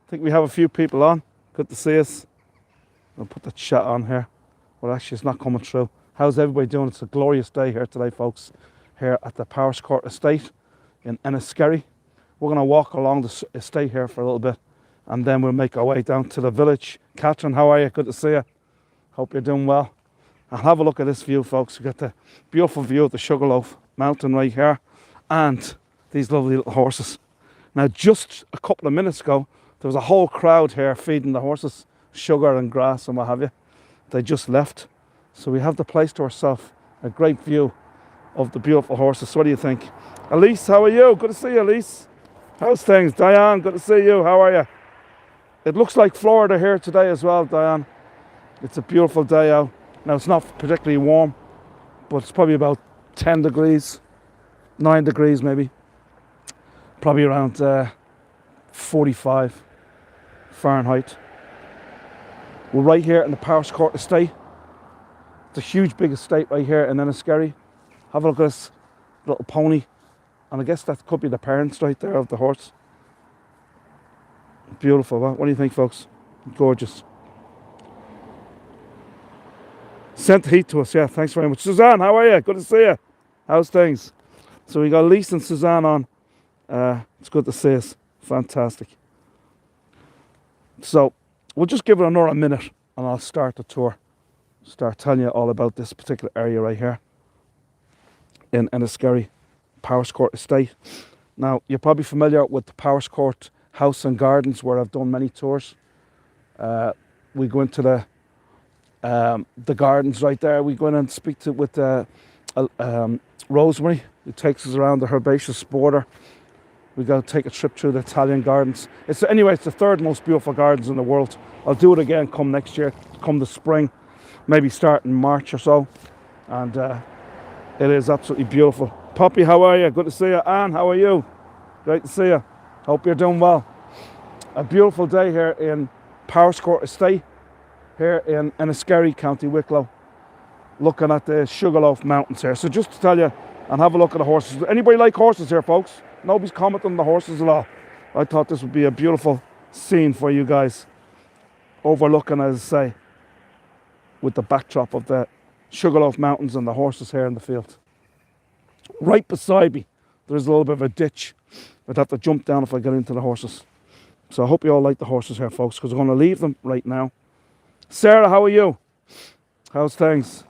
think we have a few people on. Good to see us. I'll put the chat on here. Well, actually, it's not coming through. How's everybody doing? It's a glorious day here today, folks, here at the Powerscourt Estate in Enniskerry. We're going to walk along the estate here for a little bit, and then we'll make our way down to the village. Catherine, how are you? Good to see you. Hope you're doing well. And have a look at this view, folks. We've got the beautiful view of the Sugarloaf mountain right here, and these lovely little horses. Now, just a couple of minutes ago, there was a whole crowd here feeding the horses sugar and grass and what have you. They just left. So we have the place to ourselves. A great view of the beautiful horses. So what do you think? Elise, how are you? Good to see you, Elise. How's things? Diane, good to see you. How are you? It looks like Florida here today as well, Diane. It's a beautiful day out. Now, it's not particularly warm, but it's probably about 10 degrees, 9 degrees maybe. Probably around 45 Fahrenheit. We're right here in the Powerscourt Estate. It's a huge big estate right here in Enniskerry. Have a look at this little pony. And I guess that could be the parents right there of the horse. Beautiful. What do you think, folks? Gorgeous. Sent the heat to us, yeah, thanks very much. Suzanne, how are you? Good to see you. How's things? So we got Lisa and Suzanne on. It's good to see us. Fantastic. So we'll just give it another minute and I'll start the tour. Start telling you all about this particular area right here in Enniskerry Powerscourt Estate. Now, you're probably familiar with the Powerscourt House and Gardens, where I've done many tours. We go into the gardens right there. We go in and speak with Rosemary, who takes us around the herbaceous border. We got to take a trip through the Italian gardens. It's the third most beautiful gardens in the world. I'll do it again come next year, come the spring, maybe start in March or so. And it is absolutely beautiful. Poppy, how are you? Good to see you. Anne, how are you? Great to see you. Hope you're doing well. A beautiful day here in Powerscourt Estate, here in Enniskerry, County Wicklow, looking at the Sugarloaf Mountains here. So just to tell you, and have a look at the horses. Anybody like horses here, folks? Nobody's commenting on the horses at all. I thought this would be a beautiful scene for you guys, overlooking, as I say, with the backdrop of the Sugarloaf Mountains and the horses here in the field. Right beside me, there's a little bit of a ditch. I'd have to jump down if I get into the horses. So I hope you all like the horses here, folks, because I'm going to leave them right now. Sarah, how are you? How's things?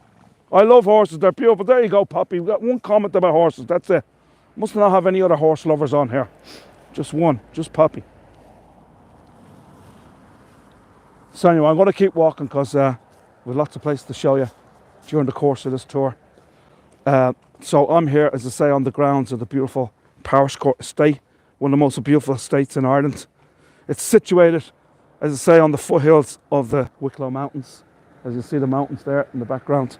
I love horses. They're beautiful. There you go, Poppy. We've got one comment about horses. That's it. Must not have any other horse lovers on here. Just one. Just Poppy. So anyway, I'm going to keep walking because we've lots of places to show you during the course of this tour. So I'm here, as I say, on the grounds of the beautiful Powerscourt Estate, one of the most beautiful estates in Ireland. It's situated, as I say, on the foothills of the Wicklow Mountains. As you see the mountains there in the background.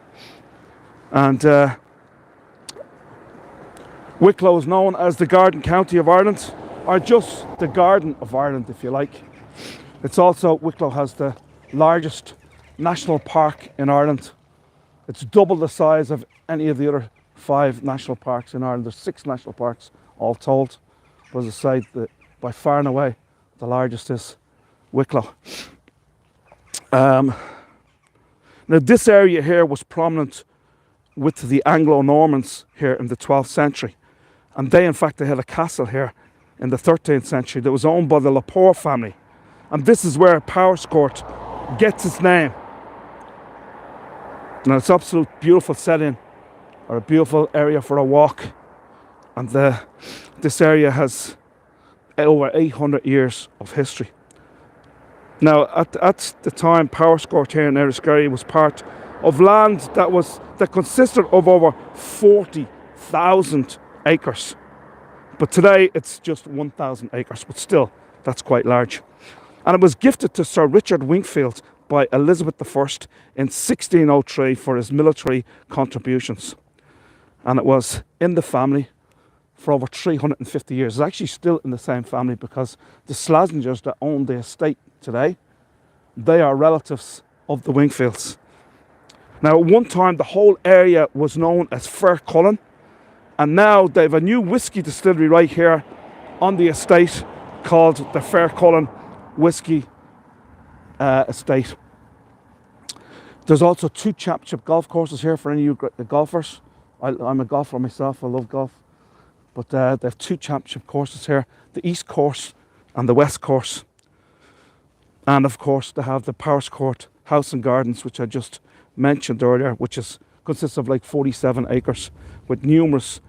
And Wicklow is known as the Garden County of Ireland, or just the Garden of Ireland, if you like. It's also, Wicklow has the largest national park in Ireland. It's double the size of any of the other 5 national parks in Ireland. There's 6 national parks all told. But as I say, by far and away, the largest is Wicklow. Now this area here was prominent with the Anglo-Normans here in the 12th century. And they had a castle here in the 13th century that was owned by the Lepore family. And this is where Powerscourt gets its name. Now it's absolute beautiful setting, or a beautiful area for a walk. And this area has over 800 years of history. Now at the time, Powerscourt here in Enniskerry was part of land that consisted of over 40,000 acres. But today it's just 1,000 acres, but still, that's quite large. And it was gifted to Sir Richard Wingfield by Elizabeth I in 1603 for his military contributions. And it was in the family for over 350 years. It's actually still in the same family because the Slasingers that own the estate today, they are relatives of the Wingfields. Now, at one time, the whole area was known as Faircullen, and now they have a new whiskey distillery right here on the estate called the Faircullen whiskey estate. There's also 2 championship golf courses here for any of you golfers. I'm a golfer myself, I love golf. But they have 2 championship courses here, the East Course and the West Course. And of course they have the Powerscourt House and Gardens, which I just mentioned earlier, which consists of like 47 acres with numerous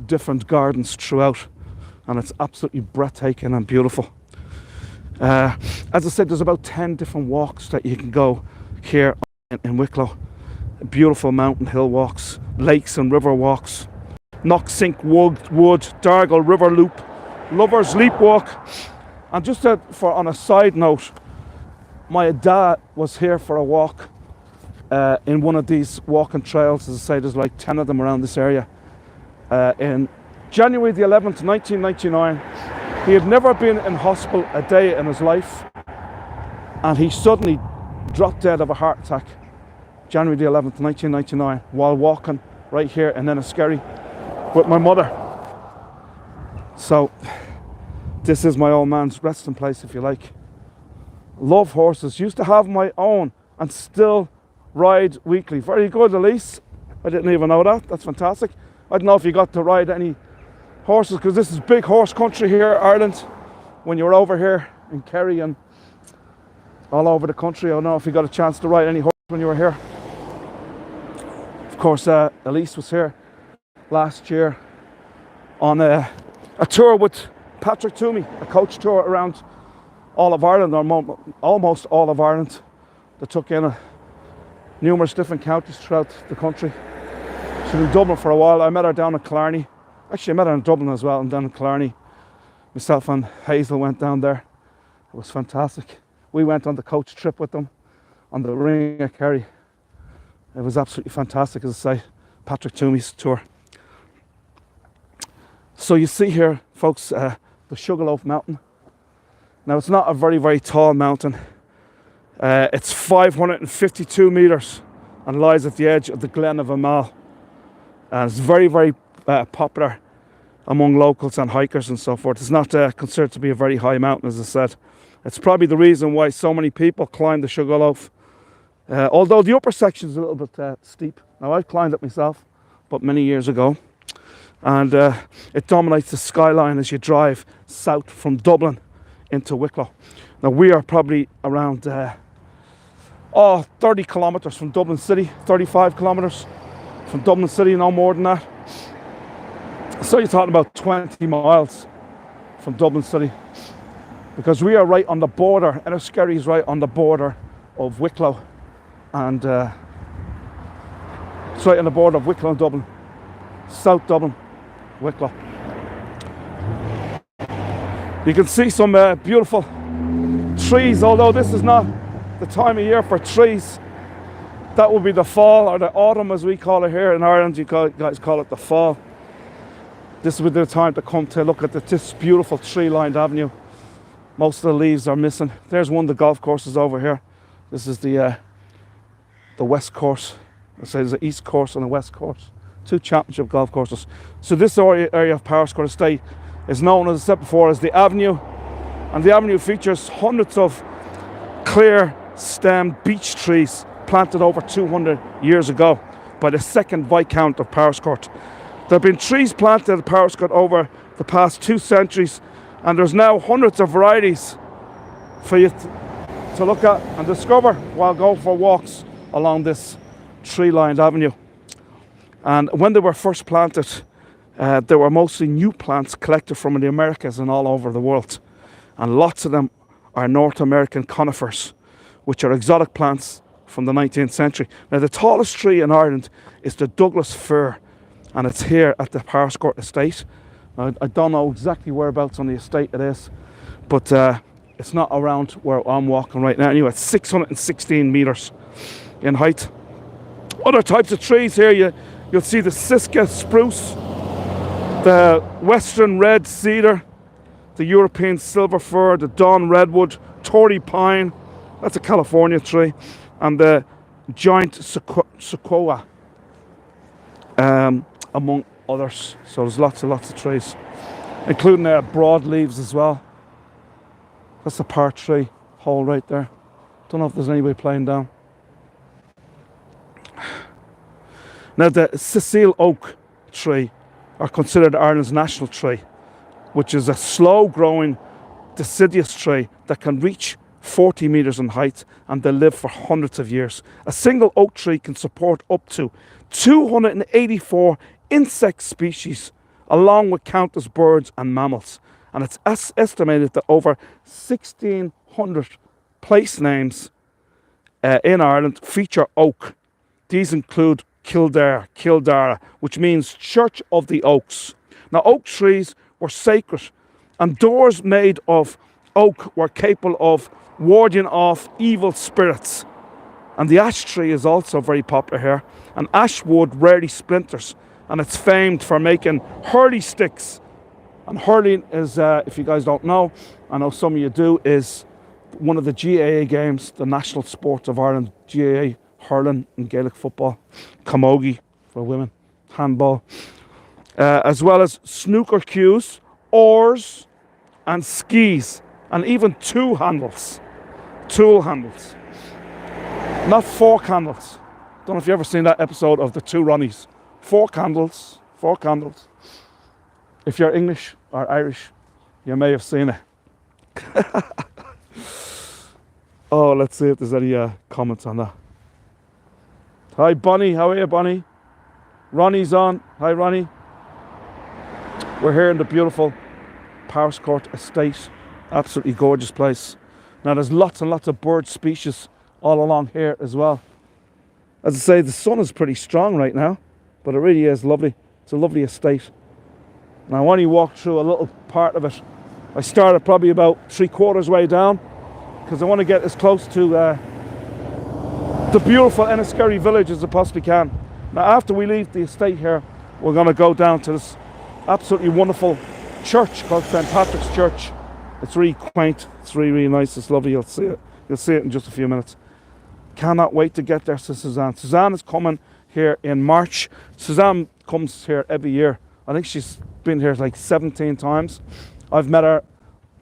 different gardens throughout, and it's absolutely breathtaking and beautiful. As I said, there's about 10 different walks that you can go here in Wicklow. Beautiful mountain hill walks, lakes and river walks, Knocksink Wood, Dargle River Loop, Lovers Leap Walk. And just on a side note, my dad was here for a walk in one of these walking trails. As I say, there's like 10 of them around this area. In January the 11th, 1999, he had never been in hospital a day in his life, and he suddenly dropped dead of a heart attack. January the 11th, 1999, while walking right here in Enniskerry with my mother. So this is my old man's resting place, if you like. Love horses. Used to have my own and still ride weekly. Very good, Elise. I didn't even know that. That's fantastic. I don't know if you got to ride any horses, because this is big horse country here, Ireland. When you were over here in Kerry and all over the country, I don't know if you got a chance to ride any horse when you were here. Of course, Elise was here last year on a tour with Patrick Toomey, a coach tour around all of Ireland, or almost all of Ireland. They took in numerous different counties throughout the country. She was in Dublin for a while. I met her down in Killarney. Actually, I met her in Dublin as well, and down in Killarney. Myself and Hazel went down there. It was fantastic. We went on the coach trip with them on the Ring of Kerry. It was absolutely fantastic, as I say, Patrick Toomey's tour. So you see here, folks, the Sugarloaf mountain. Now, it's not a very, very tall mountain. It's 552 metres and lies at the edge of the Glen of Amal. And it's very, very popular among locals and hikers and so forth. It's not considered to be a very high mountain, as I said. It's probably the reason why so many people climb the Sugarloaf. Although the upper section is a little bit steep. Now, I've climbed it myself, but many years ago. And it dominates the skyline as you drive south from Dublin into Wicklow. Now, we are probably around 30 kilometres from Dublin City, 35 kilometres from Dublin City, no more than that. So you're talking about 20 miles from Dublin City, because we are right on the border. Enniskerry is right on the border of Wicklow, and it's right on the border of Wicklow and Dublin, South Dublin, Wicklow. You can see some beautiful trees, although this is not the time of year for trees. That will be the fall, or the autumn as we call it here in Ireland. You guys call it the fall. This will be the time to come to look at this beautiful tree-lined avenue. Most of the leaves are missing. There's one of the golf courses over here. This is the West Course. I say there's an East Course and a West Course. 2 championship golf courses. So this area of Powerscourt Estate is known, as I said before, as the Avenue. And the Avenue features hundreds of clear stem beech trees planted over 200 years ago by the second Viscount of Powerscourt. There have been trees planted at Powerscourt over the past 2 centuries, and there's now hundreds of varieties for you to look at and discover while going for walks along this tree-lined avenue. And when they were first planted, they were mostly new plants collected from the Americas and all over the world. And lots of them are North American conifers, which are exotic plants from the 19th century. Now, the tallest tree in Ireland is the Douglas fir, and it's here at the Powerscourt Estate. Now, I don't know exactly whereabouts on the estate it is, but it's not around where I'm walking right now. Anyway, it's 616 metres in height. Other types of trees here, you'll see the Sitka spruce, the Western red cedar, the European silver fir, the Dawn redwood, Torrey pine, that's a California tree, and the giant sequoia, among others. So there's lots and lots of trees, including broadleaves as well. That's a par 3 hole right there. Don't know if there's anybody playing down. Now the Cecile oak tree are considered Ireland's national tree, which is a slow growing deciduous tree that can reach 40 metres in height, and they live for hundreds of years. A single oak tree can support up to 284 insect species, along with countless birds and mammals. And it's estimated that over 1,600 place names in Ireland feature oak. These include Kildare, which means Church of the Oaks. Now, oak trees were sacred, and doors made of oak were capable of warding off evil spirits. And the ash tree is also very popular here. And ash wood rarely splinters, and it's famed for making hurley sticks. And hurling is, if you guys don't know, I know some of you do, is one of the GAA games, the national sports of Ireland. GAA, hurling and Gaelic football, camogie for women, handball, as well as snooker cues, oars and skis, and even tool handles. Not fork handles. Don't know if you've ever seen that episode of the Two Ronnies. Fork handles. If you're English or Irish, you may have seen it. Oh, let's see if there's any comments on that. Hi, Bonnie. How are you, Bonnie? Ronnie's on. Hi, Ronnie. We're here in the beautiful Powerscourt Estate. Absolutely gorgeous place. Now, there's lots and lots of bird species all along here as well. As I say, the sun is pretty strong right now, but it really is lovely. It's a lovely estate. Now, I only walked through a little part of it. I started probably about 3/4 way down, because I want to get as close to the beautiful Enniskerry Village as I possibly can. Now, after we leave the estate here, we're going to go down to this absolutely wonderful church called St. Patrick's Church. It's really quaint. It's really, really nice. It's lovely. You'll see it. You'll see it in just a few minutes. Cannot wait to get there to Suzanne. Suzanne is coming here in March. Suzanne comes here every year. I think she's been here like 17 times. I've met her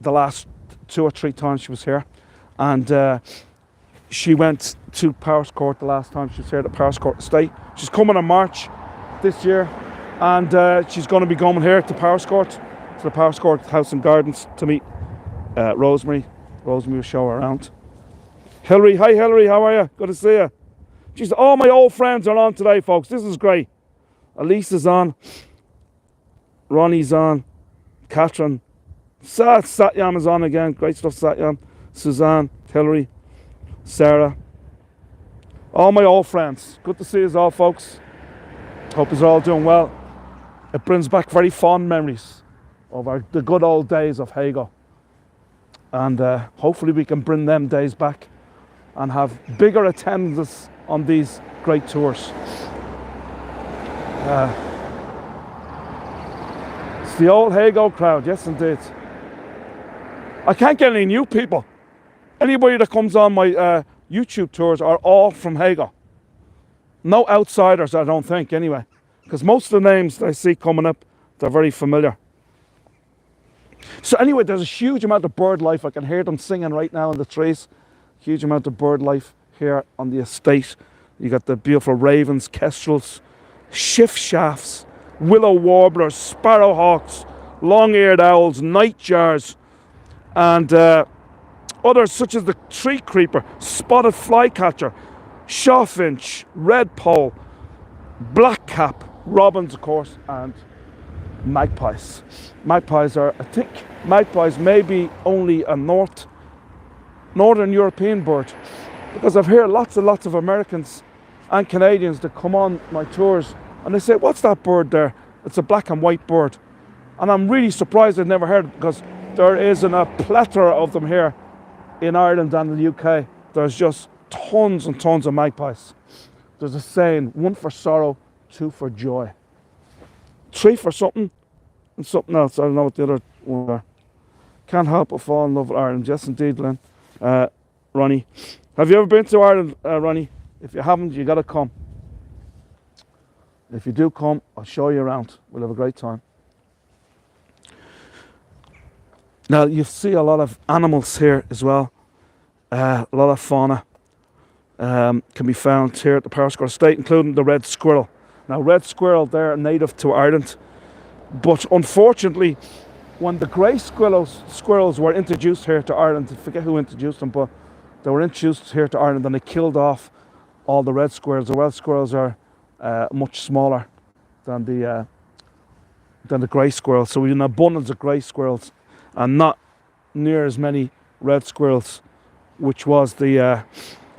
the last 2 or 3 times she was here. And she went to Powerscourt the last time she was here at the Powerscourt Estate. She's coming in March this year. And she's going to be going here to Powerscourt, to the Powerscourt House and Gardens, to meet Rosemary. Rosemary will show her around. Hilary, hi Hilary, how are you? Good to see you. Jeez, all my old friends are on today, folks. This is great. Elise is on. Ronnie's on. Catherine. Satyam is on again. Great stuff, Satyam. Suzanne, Hilary, Sarah. All my old friends. Good to see you all, folks. Hope you're all doing well. It brings back very fond memories of the good old days of Hago. And hopefully we can bring them days back and have bigger attendance on these great tours. It's the old Hago crowd, yes indeed. I can't get any new people. Anybody that comes on my YouTube tours are all from Hago. No outsiders, I don't think, anyway. Because most of the names that I see coming up, they're very familiar. So anyway, there's a huge amount of bird life. I can hear them singing right now in the trees. Huge amount of bird life here on the estate. You got the beautiful ravens, kestrels, shift shafts, willow warblers, sparrowhawks, long-eared owls, nightjars, and others such as the tree creeper, spotted flycatcher, shawfinch, redpoll, blackcap, robins, of course, and magpies. Magpies are, I think, magpies may be only a northern European bird, because I've heard lots and lots of Americans and Canadians that come on my tours and they say, what's that bird there? It's a black and white bird. And I'm really surprised I've never heard it, because there isn't a plethora of them here in Ireland and the UK. There's just tons and tons of magpies. There's a saying, 1 for sorrow, 2 for joy. 3 for something and something else. I don't know what the other one are. Can't help but fall in love with Ireland. Yes, indeed, Glenn. Ronnie. Have you ever been to Ireland, Ronnie? If you haven't, you got to come. If you do come, I'll show you around. We'll have a great time. Now you see a lot of animals here as well. A lot of fauna can be found here at the Powerscourt Estate, including the red squirrel. Now, red squirrel, they're native to Ireland, but unfortunately, when the grey squirrels were introduced here to Ireland, I forget who introduced them, but they were introduced here to Ireland and they killed off all the red squirrels. The red squirrels are much smaller than the grey squirrels, so we have an abundance of grey squirrels and not near as many red squirrels, which was the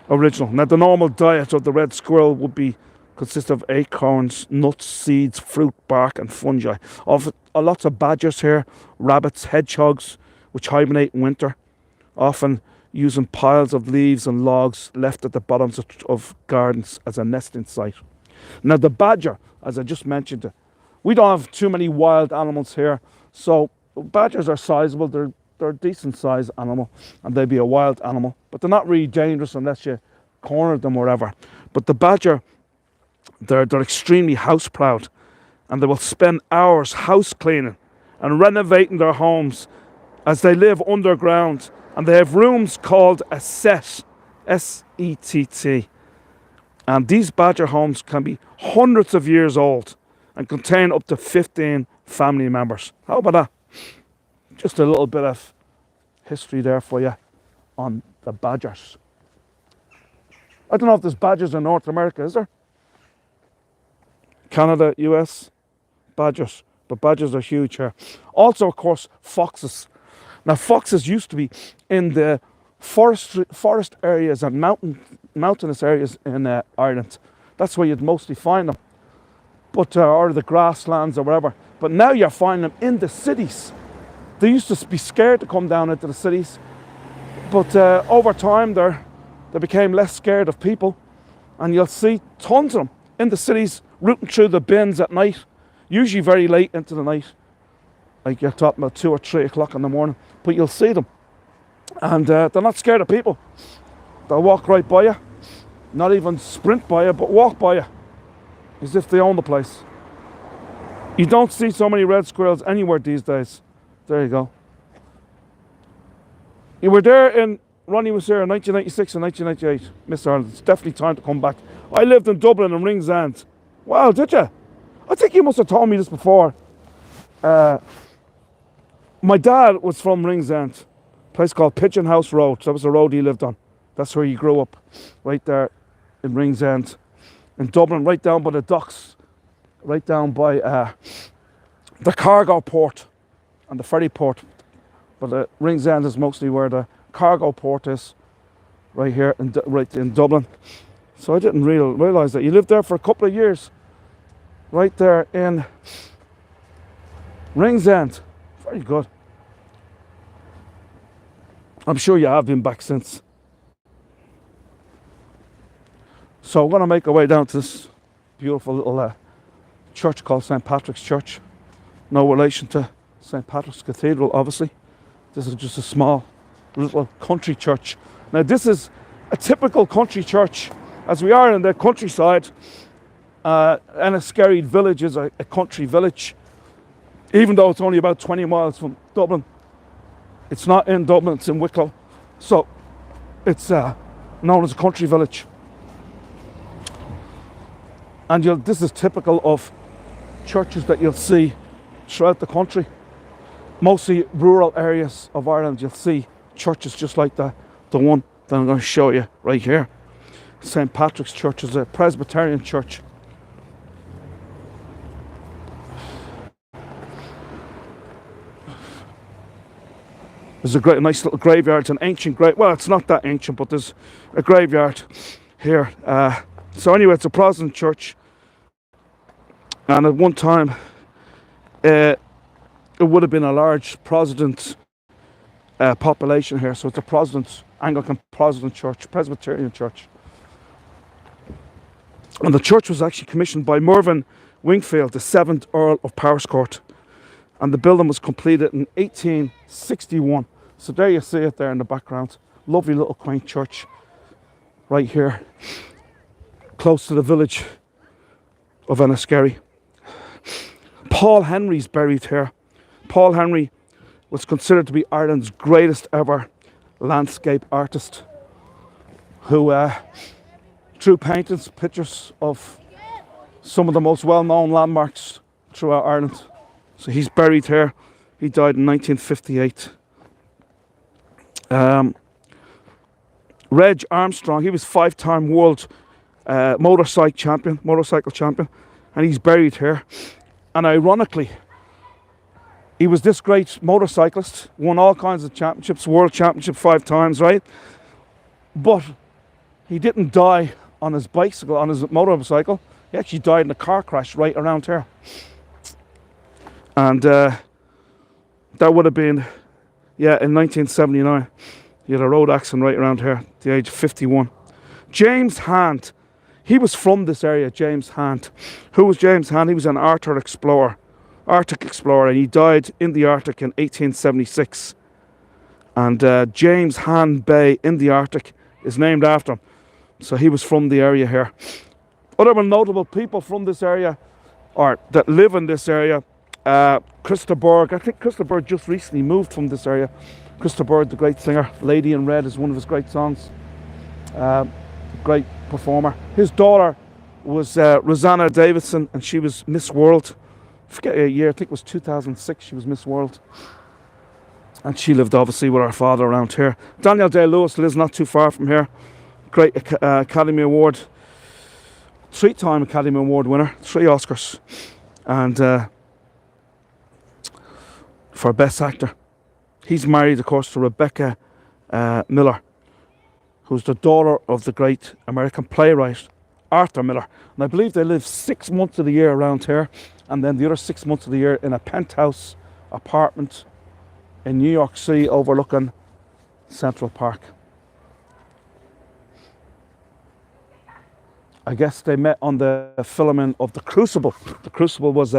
original. Now, the normal diet of the red squirrel would consist of acorns, nuts, seeds, fruit, bark, and fungi. Lots of badgers here, rabbits, hedgehogs, which hibernate in winter, often using piles of leaves and logs left at the bottoms of gardens as a nesting site. Now, the badger, as I just mentioned, we don't have too many wild animals here, so badgers are sizable. They're a decent sized animal, and they'd be a wild animal, but they're not really dangerous unless you corner them or whatever. But the badger, they're extremely house proud, and they will spend hours house cleaning and renovating their homes as they live underground, and they have rooms called a sett, S-E-T-T, and these badger homes can be hundreds of years old and contain up to 15 family members. How about that? Just a little bit of history there for you on the badgers. I don't know if there's badgers in North America, is there? Canada, US, badgers. But badgers are huge here. Also, of course, foxes. Now, foxes used to be in the forest areas and mountainous areas in Ireland. That's where you'd mostly find them. But or the grasslands or whatever. But now you're finding them in the cities. They used to be scared to come down into the cities, but over time they became less scared of people, and you'll see tons of them in the cities rooting through the bins at night, usually very late into the night, like you're talking about 2 or 3 o'clock in the morning, but you'll see them, and they're not scared of people. They'll walk right by you, not even sprint by you, but walk by you, as if they own the place. You don't see so many red squirrels anywhere these days. There you go. You were there Ronnie was here in 1996 and 1998, Mr. Ireland. It's definitely time to come back. I lived in Dublin in Ringsend. Wow, did you? I think you must have told me this before. My dad was from Ringsend, a place called Pigeon House Road. That was the road he lived on. That's where he grew up, right there in Ringsend, in Dublin, right down by the docks, right down by the cargo port and the ferry port. But Ringsend is mostly where the cargo port is, right here, right in Dublin. So I didn't realise that. You lived there for a couple of years, right there in Ringsend. Very good. I'm sure you have been back since. So we're going to make our way down to this beautiful little church called St. Patrick's Church. No relation to St. Patrick's Cathedral, obviously. This is just a small little country church. Now, this is a typical country church, as we are in the countryside. Enniskerry Village is a country village, even though it's only about 20 miles from Dublin. It's not in Dublin, it's in Wicklow. So it's known as a country village. And this is typical of churches that you'll see throughout the country. Mostly rural areas of Ireland, you'll see churches just like that. The one that I'm going to show you right here. St. Patrick's Church is a Presbyterian church. There's a nice little graveyard. It's an ancient grave. Well, it's not that ancient, but there's a graveyard here. So anyway, it's a Protestant church. And at one time, it would have been a large Protestant population here. So it's a Protestant, Anglican Protestant church, Presbyterian church. And the church was actually commissioned by Mervyn Wingfield, the 7th Earl of Powerscourt. And the building was completed in 1861. So there you see it there in the background. Lovely little quaint church right here, close to the village of Enniskerry. Paul Henry's buried here. Paul Henry was considered to be Ireland's greatest ever landscape artist, who drew paintings, pictures of some of the most well-known landmarks throughout Ireland. So he's buried here. He died in 1958. Reg Armstrong, he was 5-time world motorcycle champion, and he's buried here. And ironically, he was this great motorcyclist, won all kinds of championships, world championship 5 times, right? But he didn't die on his bicycle, on his motorcycle. He actually died in a car crash right around here. And that would have been, in 1979. He had a road accident right around here at the age of 51. James Hand, he was from this area, James Hand. Who was James Hand? He was an Arctic explorer, and he died in the Arctic in 1876. And James Hand Bay in the Arctic is named after him. So he was from the area here. Other notable people from this area, or that live in this area, Christa Berg. I think Christa Berg just recently moved from this area. Christa Berg, the great singer. Lady in Red is one of his great songs. Great performer. His daughter was Rosanna Davidson, and she was Miss World. I forget a year, I think it was 2006 she was Miss World. And she lived obviously with her father around here. Daniel Day-Lewis lives not too far from here. Great Academy Award, 3-time Academy Award winner, 3 Oscars. And for Best Actor. He's married, of course, to Rebecca Miller, who's the daughter of the great American playwright Arthur Miller. And I believe they live 6 months of the year around here, and then the other 6 months of the year in a penthouse apartment in New York City overlooking Central Park. I guess they met on the filming of The Crucible. The Crucible was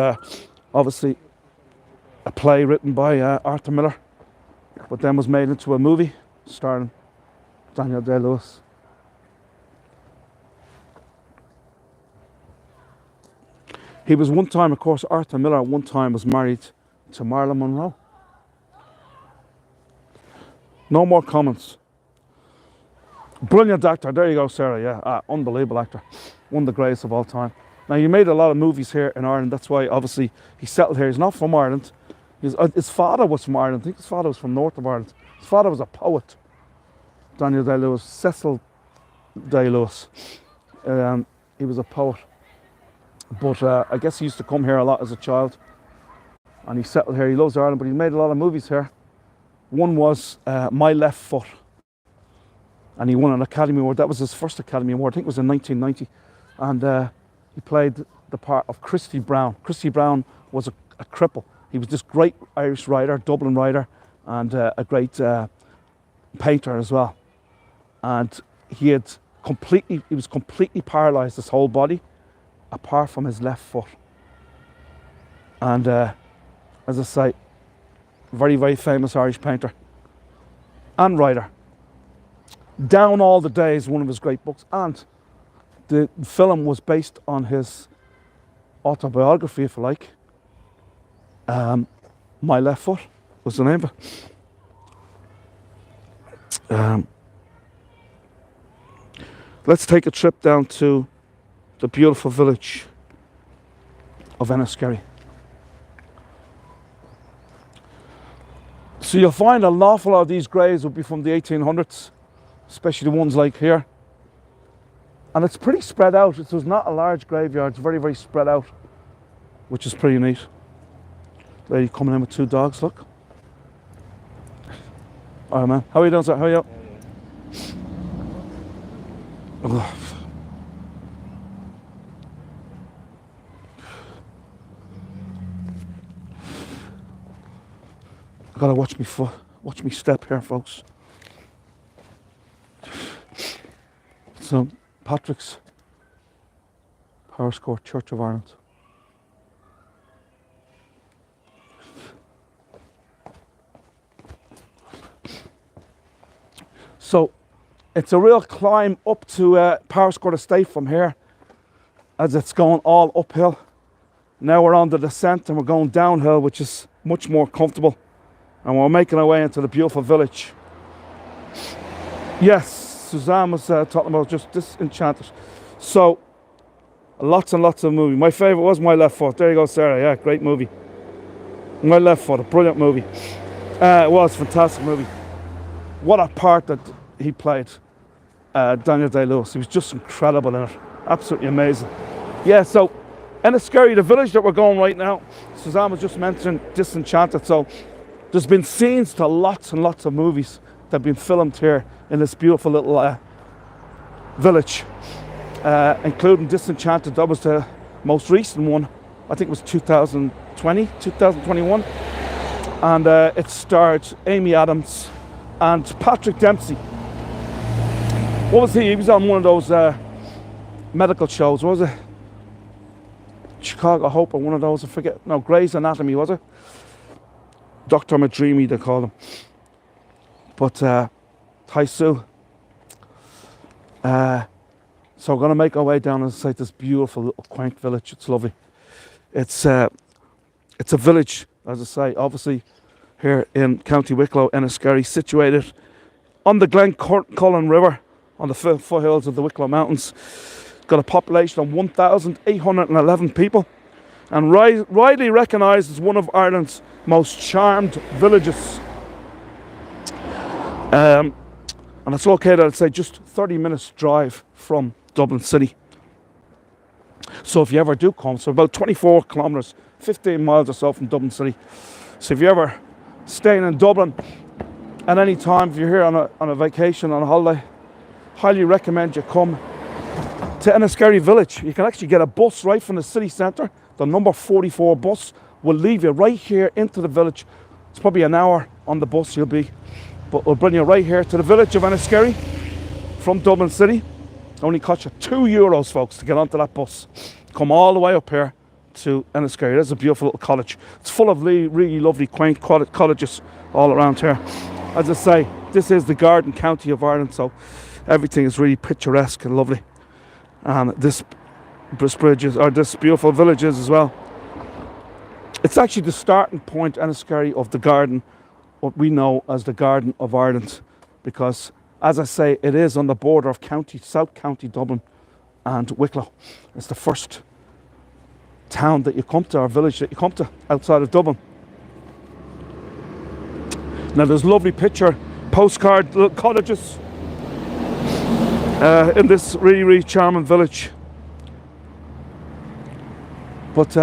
obviously a play written by Arthur Miller, but then was made into a movie starring Daniel Day-Lewis. He was one time, of course, Arthur Miller at one time was married to Marilyn Monroe. No more comments. Brilliant actor. There you go, Sarah. Yeah, unbelievable actor. One of the greatest of all time. Now, he made a lot of movies here in Ireland. That's why, obviously, he settled here. He's not from Ireland. His father was from Ireland. I think his father was from north of Ireland. His father was a poet. Daniel Day-Lewis, Cecil Day-Lewis. He was a poet. But I guess he used to come here a lot as a child. And he settled here. He loves Ireland, but he made a lot of movies here. One was My Left Foot. And he won an Academy Award. That was his first Academy Award. I think it was in 1990. And he played the part of Christy Brown. Christy Brown was a cripple. He was this great Irish writer, Dublin writer, and a great painter as well. And he was completely paralysed, his whole body, apart from his left foot. And as I say, very, very famous Irish painter and writer. Down All the Days, one of his great books, and the film was based on his autobiography, if you like. My Left Foot was the name of it. Let's take a trip down to the beautiful village of Enniskerry. So you'll find an awful lot of these graves will be from the 1800s, especially the ones like here. And it's pretty spread out. It's not a large graveyard. It's very, very spread out, which is pretty neat. Lady coming in with 2 dogs, look. All right, man. How are you doing, sir? How are you? Oh. I gotta watch me foot, watch me step here, folks. So, Patrick's Powerscourt Church of Ireland. So, it's a real climb up to Powerscourt Estate from here, as it's going all uphill. Now we're on the descent and we're going downhill, which is much more comfortable and we're making our way into the beautiful village. Yes, Suzanne was talking about just disenchanted. So, lots and lots of movies. My favourite was My Left Foot. There you go, Sarah. Yeah, great movie. My Left Foot, a brilliant movie. It was a fantastic movie. What a part that he played, Daniel Day-Lewis. He was just incredible in it. Absolutely amazing. Yeah, so Enniskerry, the village that we're going right now, Suzanne was just mentioning Disenchanted. So there's been scenes to lots and lots of movies that have been filmed here in this beautiful little village, including Disenchanted. That was the most recent one. I think it was 2021. And it starred Amy Adams and Patrick Dempsey. What was he? He was on one of those medical shows. What was it? Chicago Hope or one of those, I forget. No, Grey's Anatomy, was it? Dr. Madreamy, they call him. But Taisu. So we're going to make our way down inside this beautiful little quaint village. It's lovely. It's a village, as I say, obviously here in County Wicklow, Enniskerry, situated on the Glencullen River, on the foothills of the Wicklow Mountains. Got a population of 1,811 people, and widely recognised as one of Ireland's most charmed villages. And it's located, I'd say, just 30 minutes drive from Dublin City. So if you ever do come, so about 24 kilometres, 15 miles or so from Dublin City. So if you're ever staying in Dublin at any time, if you're here on a vacation, on a holiday, highly recommend you come to Enniskerry Village. You can actually get a bus right from the city centre. The number 44 bus will leave you right here into the village. It's probably an hour on the bus you'll be, but we'll bring you right here to the village of Enniskerry from Dublin City. It only costs you €2, folks, to get onto that bus. Come all the way up here to Enniskerry. There's a beautiful little cottage. It's full of really lovely, quaint cottages all around here. As I say, this is the Garden County of Ireland, so everything is really picturesque and lovely. And this beautiful village is as well. It's actually the starting point, Enniskerry, of the garden, what we know as the Garden of Ireland, because, as I say, it is on the border of South County Dublin and Wicklow. It's the first town that you come to, or village that you come to outside of Dublin. Now there's lovely postcard little cottages in this really charming village. But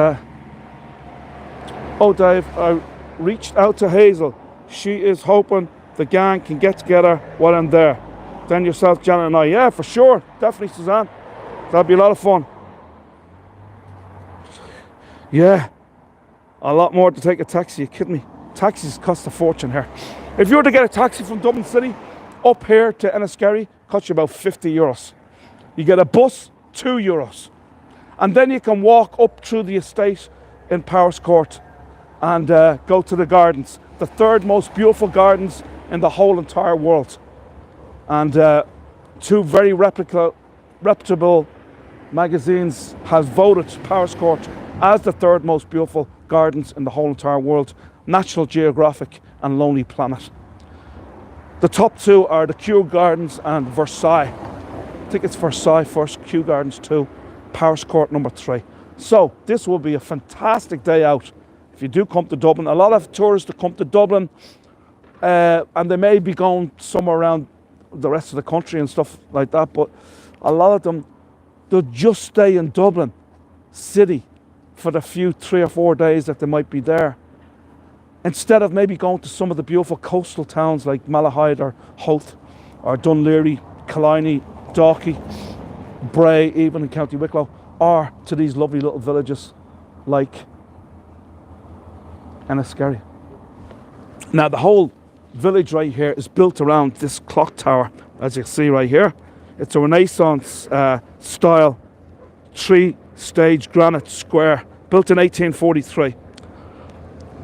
oh Dave, I reached out to Hazel. She is hoping the gang can get together while I'm there. Then yourself, Janet, and I. Yeah, for sure, definitely, Suzanne. That'd be a lot of fun. Yeah, a lot more to take a taxi. You kidding me? Taxis cost a fortune here. If you were to get a taxi from Dublin City up here to Enniskerry, costs you about €50. You get a bus, €2. And then you can walk up through the estate in Powerscourt and go to the gardens. The third most beautiful gardens in the whole entire world. And two very reputable magazines has voted Powerscourt as the third most beautiful gardens in the whole entire world. National Geographic and Lonely Planet. The top two are the Kew Gardens and Versailles. I think it's Versailles first, Kew Gardens 2, Powerscourt number 3. So this will be a fantastic day out if you do come to Dublin. A lot of tourists that come to Dublin and they may be going somewhere around the rest of the country and stuff like that, but a lot of them, they'll just stay in Dublin City for the few 3 or 4 days that they might be there, instead of maybe going to some of the beautiful coastal towns like Malahide or Howth or Dunleary, Killiney, Dalkey, Bray, even in County Wicklow, or to these lovely little villages like Enniskerry. Now the whole village right here is built around this clock tower, as you see right here. It's a Renaissance style 3-stage granite square built in 1843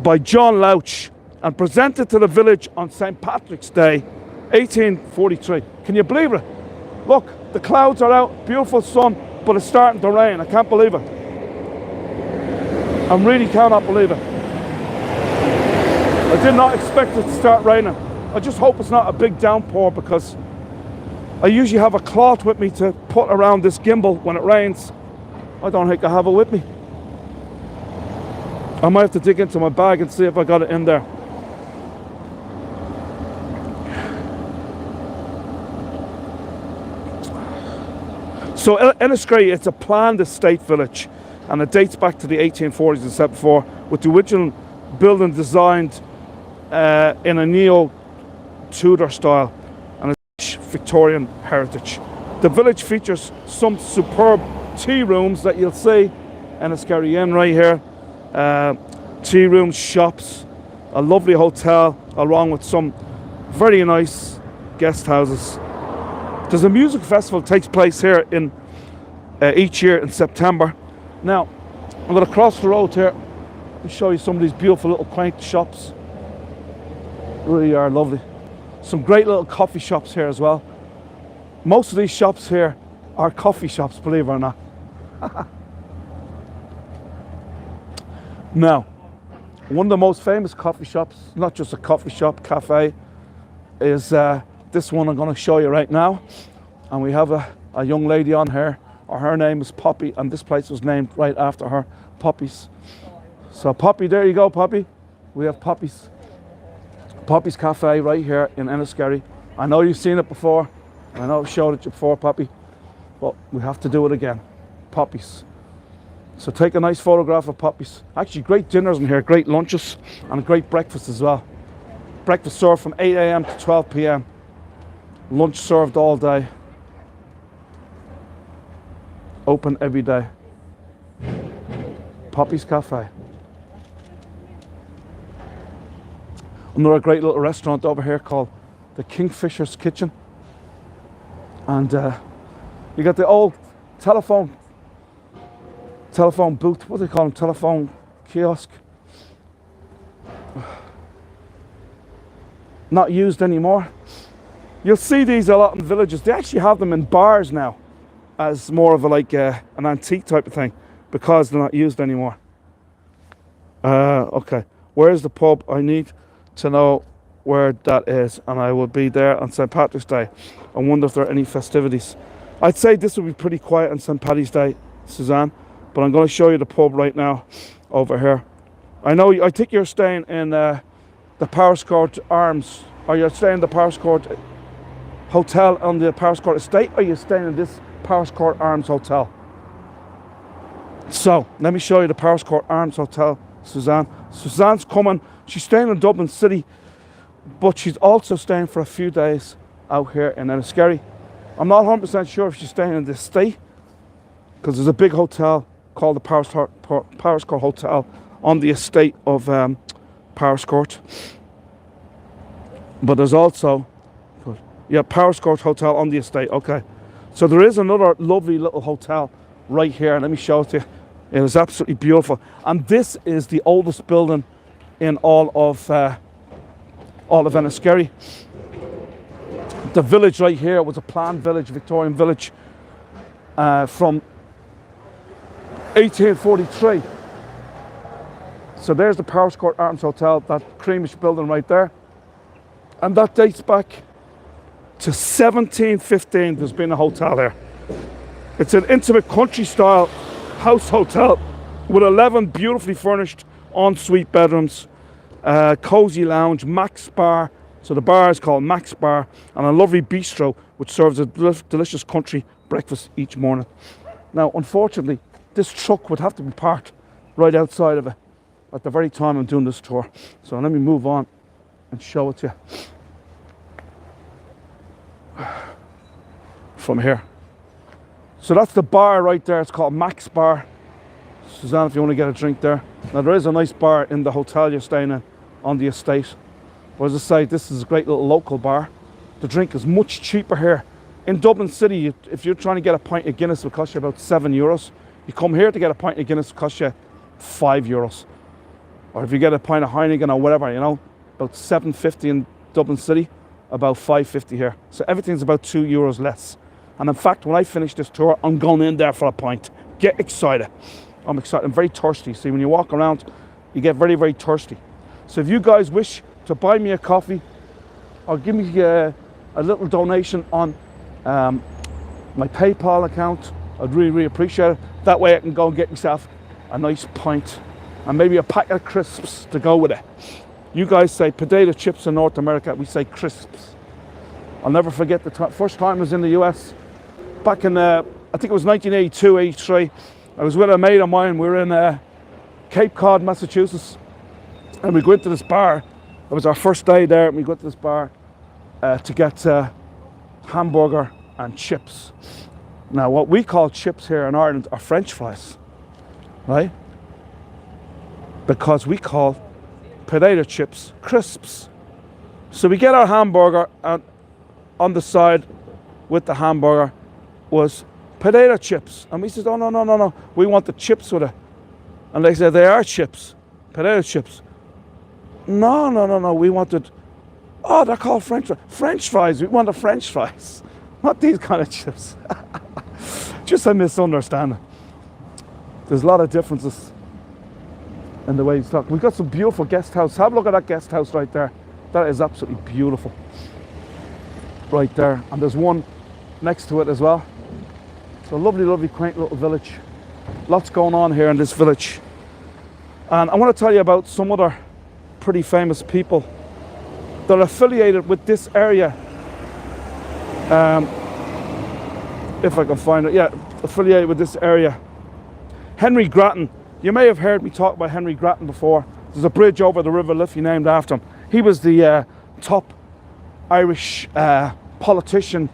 by John Louch and presented to the village on St. Patrick's Day 1843. Can you believe it? Look, the clouds are out, beautiful sun, but it's starting to rain. I can't believe it. I really cannot believe it. I did not expect it to start raining. I just hope it's not a big downpour, because I usually have a cloth with me to put around this gimbal when it rains. I don't think I have it with me. I might have to dig into my bag and see if I got it in there. So Enniskerry, it's a planned estate village, and it dates back to the 1840s and 74, with the original building designed in a neo-Tudor style and a Victorian heritage. The village features some superb tea rooms that you'll see, Enniskerry Inn right here, tea rooms, shops, a lovely hotel, along with some very nice guest houses. There's a music festival that takes place here in each year in September. Now, I'm going to cross the road here and show you some of these beautiful little quaint shops. Really are lovely. Some great little coffee shops here as well. Most of these shops here are coffee shops, believe it or not. Now, one of the most famous coffee shops, not just a coffee shop, cafe, is this one I'm going to show you right now. And we have a young lady on here, or her name is Poppy, and this place was named right after her, Poppy's. So Poppy, there you go, Poppy. We have Poppy's Cafe right here in Enniskerry. I know you've seen it before. I know I've showed it to you before, Poppy, but we have to do it again. Poppy's. So take a nice photograph of Poppy's. Actually, great dinners in here, great lunches, and a great breakfast as well. Breakfast served from 8 a.m. to 12 p.m. Lunch served all day. Open every day. Poppy's Cafe. Another great little restaurant over here called the Kingfisher's Kitchen. And you got the old telephone booth, what do they call them? Telephone kiosk. Not used anymore. You'll see these a lot in villages. They actually have them in bars now as more of a an antique type of thing, because they're not used anymore. Okay, where's the pub? I need to know where that is, and I will be there on St. Patrick's Day. I wonder if there are any festivities. I'd say this would be pretty quiet on St. Paddy's Day, Suzanne, but I'm going to show you the pub right now over here. I think you're staying in the Powerscourt Arms, or you're staying in the Powerscourt Hotel on the Powerscourt Estate, or you're staying in this Powerscourt Arms Hotel. So let me show you the Powerscourt Arms Hotel, Suzanne. Suzanne's coming. She's staying in Dublin City, but she's also staying for a few days out here in Enniskerry. I'm not 100% sure if she's staying in the estate, because there's a big hotel called the Powerscourt Hotel on the estate of Powerscourt. But there's also, yeah, Powerscourt Hotel on the estate. Okay, so there is another lovely little hotel right here. Let me show it to you. It is absolutely beautiful, and this is the oldest building in all of Enniskerry. The village right here was a planned village, Victorian village, from 1843. So there's the Powerscourt Arms Hotel, that creamish building right there, and that dates back to 1715. There's been a hotel here. It's an intimate country style house hotel with 11 beautifully furnished ensuite bedrooms, cozy lounge, Max Bar. So the bar is called Max Bar, and a lovely bistro which serves a delicious country breakfast each morning. Now, unfortunately, this truck would have to be parked right outside of it at the very time I'm doing this tour. So let me move on and show it to you from here. So that's the bar right there. It's called Max Bar. Suzanne, if you want to get a drink there. Now, there is a nice bar in the hotel you're staying in on the estate. But as I say, this is a great little local bar. The drink is much cheaper here. In Dublin City, if you're trying to get a pint of Guinness, it will cost you about €7. You come here to get a pint of Guinness, it will cost you €5. Or if you get a pint of Heineken or whatever, you know, about €7.50 in Dublin City, about €5.50 here. So everything's about €2 less. And in fact, when I finish this tour, I'm going in there for a pint. Get excited. I'm excited. I'm very thirsty. See, when you walk around, you get very, very thirsty. So if you guys wish to buy me a coffee or give me a little donation on my PayPal account, I'd really, really appreciate it. That way I can go and get myself a nice pint and maybe a packet of crisps to go with it. You guys say potato chips in North America, we say crisps. I'll never forget the first time I was in the US, back in, I think it was 1982, 83. I was with a mate of mine. We were in Cape Cod, Massachusetts, and we went to this bar. It was our first day there, and we went to this bar to get hamburger and chips. Now, what we call chips here in Ireland are French fries, right? Because we call potato chips crisps. So we get our hamburger, and on the side with the hamburger was potato chips. And we said, oh, no, we want the chips with it. And they said, they are chips, potato chips. No, we wanted, oh, they're called French fries. French fries, we wanted French fries. Not these kind of chips. Just a misunderstanding. There's a lot of differences in the way you talk. We've got some beautiful guest house. Have a look at that guest house right there. That is absolutely beautiful. Right there. And there's one next to it as well. It's a lovely, lovely, quaint little village. Lots going on here in this village. And I want to tell you about some other pretty famous people that are affiliated with this area. If I can find it. Yeah, affiliated with this area. Henry Grattan. You may have heard me talk about Henry Grattan before. There's a bridge over the River Liffey named after him. He was the top Irish politician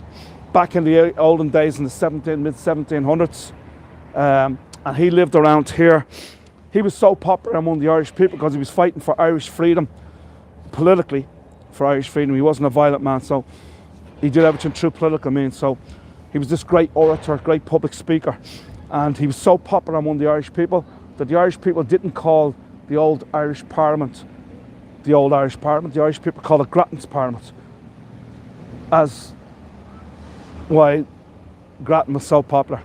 back in the olden days in the mid 1700s. And he lived around here. He was so popular among the Irish people because he was fighting for Irish freedom, politically, for Irish freedom. He wasn't a violent man, so he did everything through political means. So he was this great orator, great public speaker. And he was so popular among the Irish people that the Irish people didn't call the old Irish Parliament the old Irish Parliament. The Irish people call it Grattan's Parliament. As why Grattan was so popular.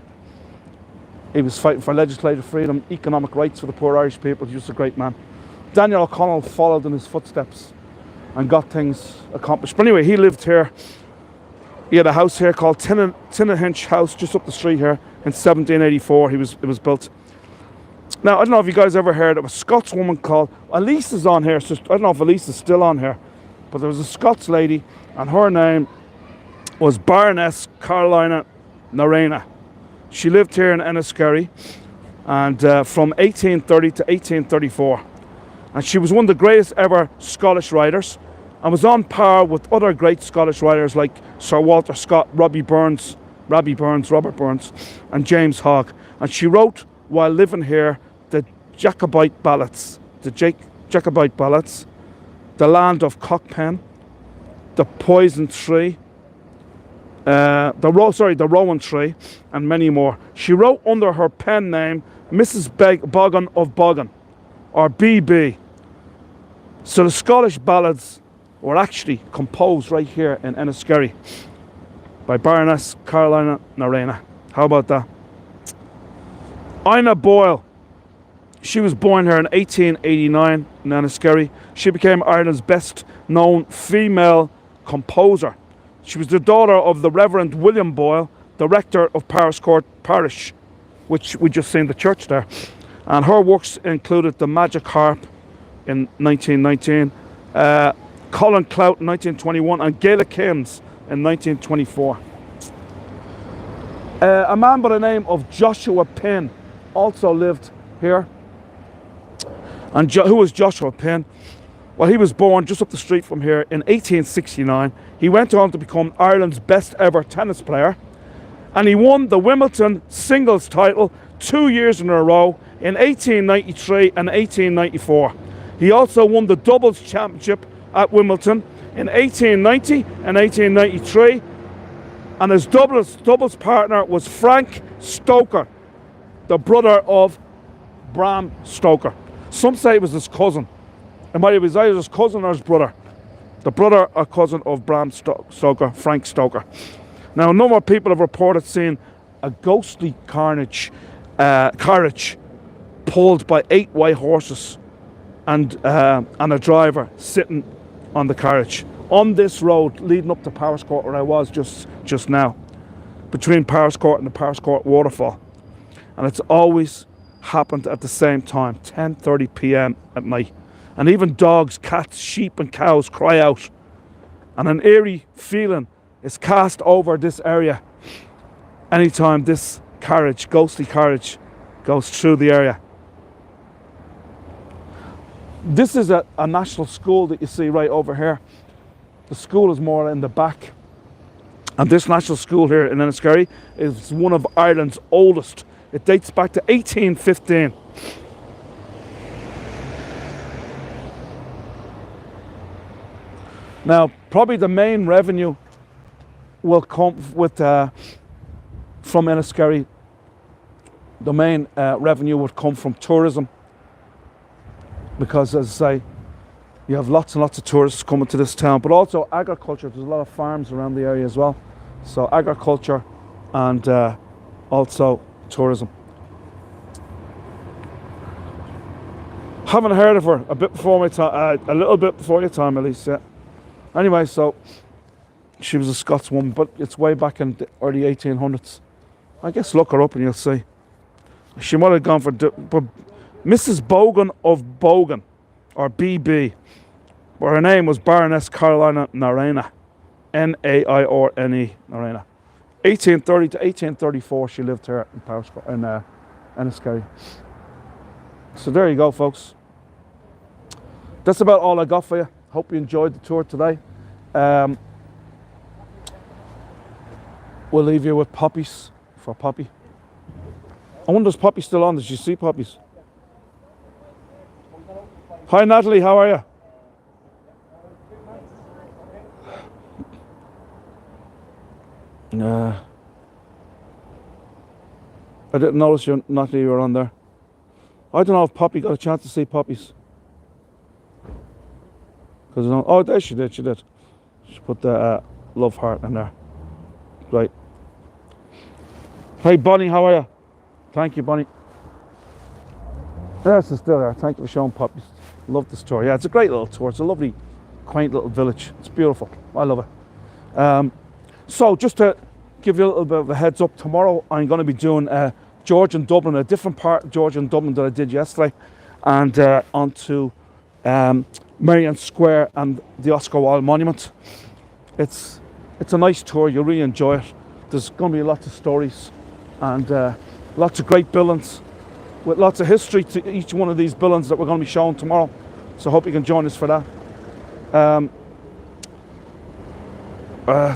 He was fighting for legislative freedom, economic rights for the poor Irish people. He was a great man. Daniel O'Connell followed in his footsteps and got things accomplished. But anyway, he lived here. He had a house here called Tinnahinch House, just up the street here. In 1784, it was built. Now, I don't know if you guys ever heard of a Scots woman called, Elise is on here, so I don't know if Elise is still on here, but there was a Scots lady, and her name was Baroness Carolina Narena. She lived here in Enniskerry, and from 1830 to 1834. And she was one of the greatest ever Scottish writers, and was on par with other great Scottish writers like Sir Walter Scott, Robert Burns, and James Hogg. And she wrote, while living here, the Jacobite ballads, The Land of Cockpen, The Poison Tree, the Rowan Tree, and many more. She wrote under her pen name Mrs. Boggin of Boggin, or BB. So the Scottish ballads were actually composed right here in Enniskerry by Baroness Carolina Narena. How about that? Ina Boyle. She was born here in 1889 in Enniskerry. She became Ireland's best known female composer. She was the daughter of the Reverend William Boyle, the rector of Powerscourt Parish, which we just seen the church there. And her works included The Magic Harp in 1919, Colin Clout in 1921, and Gaelic Hymns in 1924. A man by the name of Joshua Pinn also lived here. And who was Joshua Pinn? Well, he was born just up the street from here in 1869. He went on to become Ireland's best ever tennis player. And he won the Wimbledon singles title 2 years in a row in 1893 and 1894. He also won the doubles championship at Wimbledon in 1890 and 1893. And his doubles partner was Frank Stoker, the brother of Bram Stoker. Some say it was his cousin. It might have been either his cousin or his brother. The brother or cousin of Bram Stoker, Frank Stoker. Now, a number of people have reported seeing a ghostly carriage pulled by 8 white horses and a driver sitting on the carriage on this road leading up to Powerscourt, where I was just now, between Powerscourt and the Powerscourt waterfall. And it's always happened at the same time, 10:30 p.m. at night. And even dogs, cats, sheep and cows cry out. And an eerie feeling is cast over this area anytime this carriage, ghostly carriage, goes through the area. This is a national school that you see right over here. The school is more in the back. And this national school here in Enniskerry is one of Ireland's oldest. It dates back to 1815. Now, probably the main revenue will come with from Enniskerry. The main revenue would come from tourism, because, as I say, you have lots and lots of tourists coming to this town, but also agriculture. There's a lot of farms around the area as well. So agriculture and also tourism. Haven't heard of her a bit before my time, a little bit before your time at least, yeah. Anyway, so she was a Scots woman, but it's way back in the early 1800s. I guess look her up and you'll see. She might have gone for Mrs. Bogan of Bogan, or BB. But her name was Baroness Carolina Narena. Nairne, Narena. 1830 to 1834 she lived here in Powerscourt, in Enniskerry. So there you go, folks. That's about all I got for you. Hope you enjoyed the tour today. We'll leave you with Poppies for Poppy. I wonder, is Poppy still on? Did you see Poppies? Hi Natalie, how are you? I didn't notice you, Natalie, you were on there. I don't know if Poppy got a chance to see Poppies. Oh, there she did. She put the love heart in there. Right. Hey Bonnie, how are you? Thank you, Bonnie. Yes, it's still there. Thank you for showing Poppies. Love the tour. Yeah, it's a great little tour. It's a lovely, quaint little village. It's beautiful. I love it. So just to give you a little bit of a heads up, tomorrow I'm going to be doing George and Dublin, a different part of George and Dublin that I did yesterday, and onto Merrion Square and the Oscar Wilde Monument. It's a nice tour. You'll really enjoy it. There's going to be lots of stories and lots of great buildings with lots of history to each one of these buildings that we're going to be showing tomorrow. So I hope you can join us for that.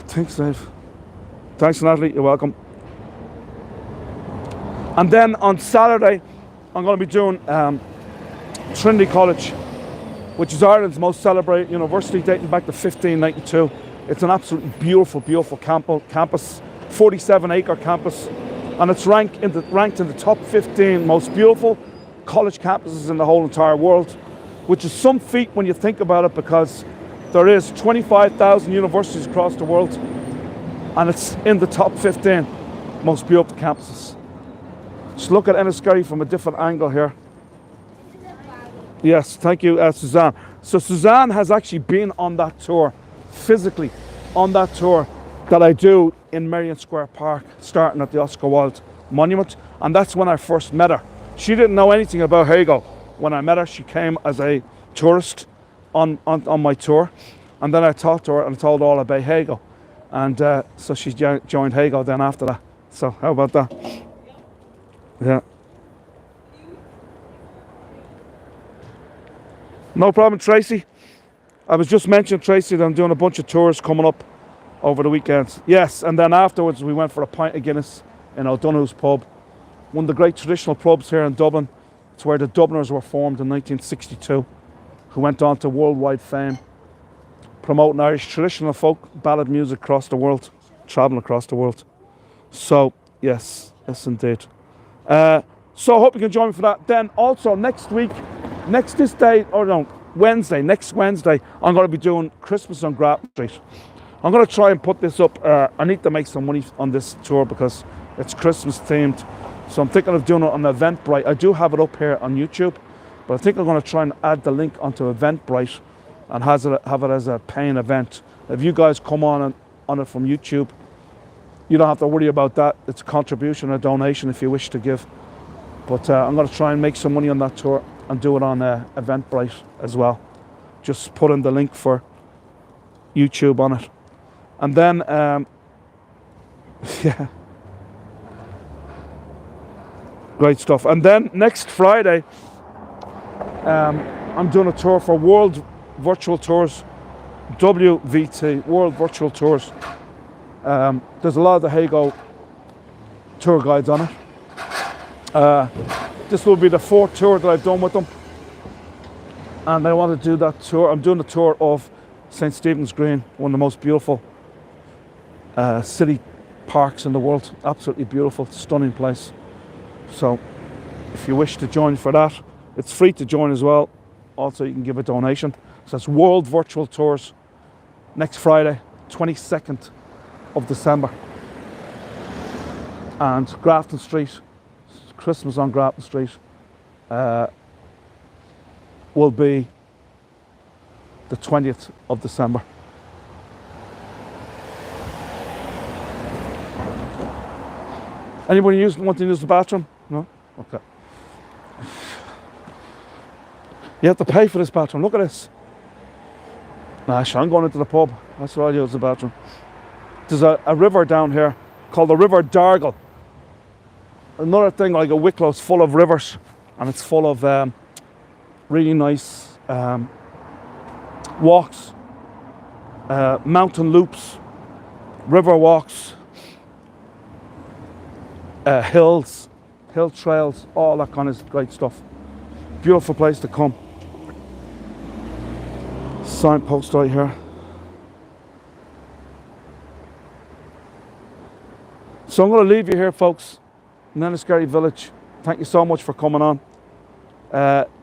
Thanks, Dave. Thanks, Natalie. You're welcome. And then on Saturday, I'm going to be doing Trinity College, which is Ireland's most celebrated university, dating back to 1592. It's an absolutely beautiful, beautiful campus, 47-acre campus, and it's ranked in the top 15 most beautiful college campuses in the whole entire world, which is some feat when you think about it, because there is 25,000 universities across the world, and it's in the top 15 most beautiful campuses. Just look at Enniskerry from a different angle here. Yes, thank you, Suzanne. So Suzanne has actually been on that tour, physically on that tour that I do in Merrion Square Park, starting at the Oscar Wilde Monument, and that's when I first met her. She didn't know anything about Hago when I met her. She came as a tourist on my tour, and then I talked to her and told her all about Hago, and so she joined Hago then after that. So how about that? Yeah. No problem, Tracy. I was just mentioning, Tracy, that I'm doing a bunch of tours coming up over the weekends. Yes, and then afterwards we went for a pint of Guinness in O'Donoghue's pub, one of the great traditional pubs here in Dublin. It's where the Dubliners were formed in 1962, who went on to worldwide fame, promoting Irish traditional folk ballad music across the world, travelling across the world. So, yes indeed. So I hope you can join me for that. Then also next week, next Wednesday, I'm going to be doing Christmas on Grattan Street. I'm going to try and put this up. I need to make some money on this tour because it's Christmas themed. So I'm thinking of doing it on Eventbrite. I do have it up here on YouTube, But I think I'm going to try and add the link onto Eventbrite and have it as a paying event. If you guys come on it from YouTube, you don't have to worry about that. It's a contribution or donation if you wish to give. But I'm going to try and make some money on that tour and do it on Eventbrite as well. Just put in the link for YouTube on it. And then, yeah. Great stuff. And then next Friday, I'm doing a tour for World Virtual Tours, WVT, World Virtual Tours. There's a lot of the Hago tour guides on it. This will be the 4th tour that I've done with them. And I want to do that tour. I'm doing a tour of St. Stephen's Green, one of the most beautiful city parks in the world. Absolutely beautiful, stunning place. So if you wish to join for that, it's free to join as well. Also, you can give a donation. So that's World Virtual Tours next Friday, 22nd of December. And Grafton Street, Christmas on Grafton Street, will be the 20th of December. Anybody want to use the bathroom? No? Okay. You have to pay for this bathroom. Look at this. Nah, I'm going into the pub. That's what I use the bathroom. There's a river down here called the River Dargle. Another thing, like a Wicklow's full of rivers, and it's full of really nice walks, mountain loops, river walks, hills, hill trails, all that kind of great stuff. Beautiful place to come. Signpost right here. So I'm going to leave you here, folks, in Enniskerry Village. Thank you so much for coming on.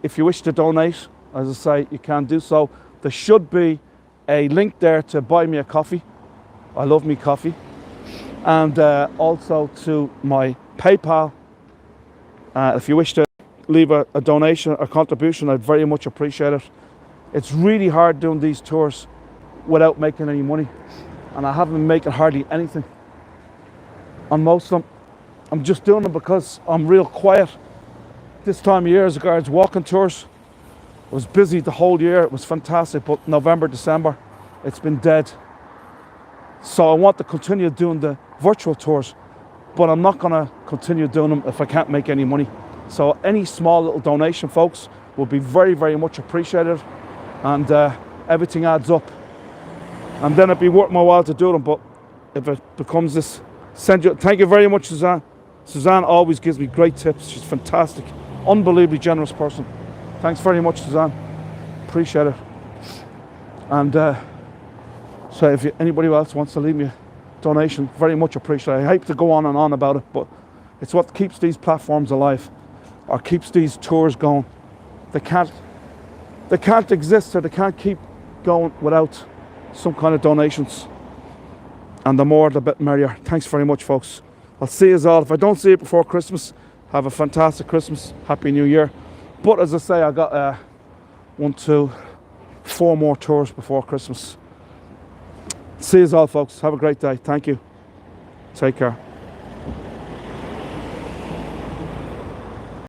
If you wish to donate, as I say, you can do so. There should be a link there to buy me a coffee. I love me coffee. And also to my PayPal. If you wish to leave a donation or contribution, I'd very much appreciate it. It's really hard doing these tours without making any money. And I haven't been making hardly anything on most of them. I'm just doing them because I'm real quiet. This time of year as regards walking tours, I was busy the whole year. It was fantastic, but November, December, it's been dead. So I want to continue doing the virtual tours, but I'm not going to continue doing them if I can't make any money. So any small little donation, folks, will be very, very much appreciated. And everything adds up. And then it'd be worth my while to do them. But if it becomes this, thank you very much, Suzanne. Suzanne always gives me great tips. She's fantastic, unbelievably generous person. Thanks very much, Suzanne. Appreciate it. And so if anybody else wants to leave me a donation, very much appreciated. I hate to go on and on about it, but it's what keeps these platforms alive, or keeps these tours going. They can't exist, or they can't keep going without some kind of donations. And the more, the bit merrier. Thanks very much, folks. I'll see you all. If I don't see you before Christmas, have a fantastic Christmas. Happy New Year. But as I say, I got 1, 2, 4 more tours before Christmas. See you all, folks. Have a great day. Thank you. Take care.